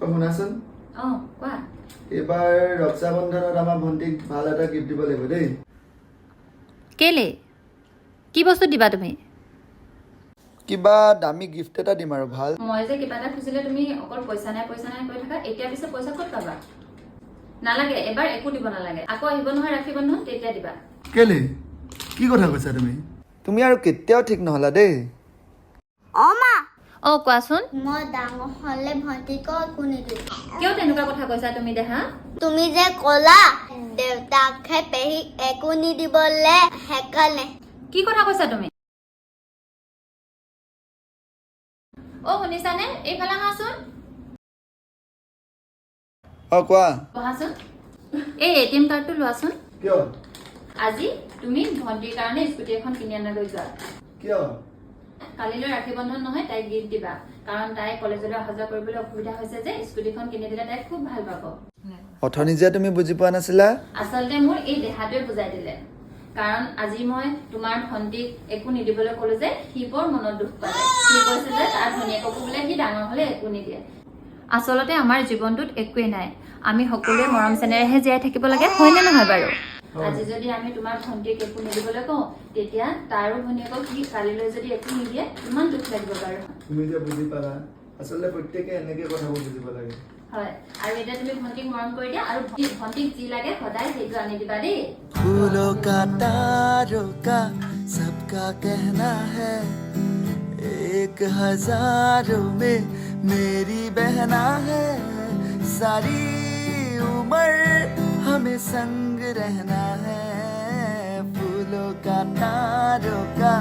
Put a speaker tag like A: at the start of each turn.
A: শুনাচোন
B: কোৱা
A: এইবাৰ ৰক্ষাবন্ধনত আমাৰ ভণ্টিক ভাল এটা গিফ্ট দিব লাগিব দেই
B: কেলে কি বস্তু দিবা তুমি
A: কিবা দামী গিফ্ট এটা দিম আৰু ভাল
B: মই যে কিবা এটা খুজিলে তুমি অকল পইচা নাই কৈ থাকা এতিয়া পিছে পইচা ক'ত পাবা নালাগে এবাৰ একো দিব নালাগে আকৌ আহিব নহয় ৰাখি বন্ধন তেতিয়া দিবা
A: কেলে কি কথা কৈছা তুমি আৰু কেতিয়াও ঠিক নহলা দেই
C: মা
B: কোৱাচোন
C: মই ডাঙৰ হলে ভণ্টিক একো নিদিওঁ
B: কিয় তেনেকুৱা কথা কৈছা তুমি দেহা
C: তুমি যে ক'লা দেউতাকে পেহীক একো নিদিবলে সেইকাৰণে
B: কি কথা কৈছা তুমি শুনিছানে এইফালে আহাচোন
A: কোৱা
B: বহাচোন এই এটিএম কাৰ্ডটো লোৱাচোন
A: কিয়
B: আজি তুমি ভণ্টিৰ কাৰণে স্কুটি এখন কিনি আনিবলৈ যোৱা
A: কিয়
B: কালিলৈ ৰাখি বন্ধন নহয় তাইক গিফ্ট দিবা কাৰণ তাই কলেজলৈ অহা যোৱা কৰিবলৈ অসুবিধা হৈছে যে স্কুটিখন কিনি দিলে তাই খুব ভাল পাব
A: অথনি যে তুমি বুজি পোৱা নাছিলা
B: আচলতে মোৰ এই দেহাটোৱে বুজাই দিলে কাৰণ আজি মই তোমাৰ ভণ্টিক একো নিদিবলৈ ক'লো যে সি বৰ মনত দুখ পালে সি কৈছে যে তাৰ ভনীয়েককো বোলে সি ডাঙৰ হলে একো নিদিয়ে আচলতে আমাৰ জীৱনটোত একোৱেই নাই আমি সকলোৱে মৰম চেনেৰেহে জীয়াই থাকিব লাগে হয়নে নহয় বাৰু আজি যদি আমি তোমাৰ ভণ্টিক একো নিদিবলৈ কওঁ তেতিয়া তাৰো ভনীয়েকক সি কালিলৈ যদি একো নিদিয়ে ইমান দুখ লাগিব বাৰু
A: তুমি যে বুজি পালা আচলতে প্ৰত্যেকে এনেকে কথাবোৰ বুজিব লাগে
B: হয় আৰু এতিয়া তুমি ভণ্টিক মৰম কৰি দিয়া আৰু ভণ্টিক যি লাগে সদায় সেইটো আনি দিবা দেই
D: फूलों का तारों का सबका कहना है एक हजारों में मेरी बहना है सारी उम्र हमें संग रहना है फूलों का तारों का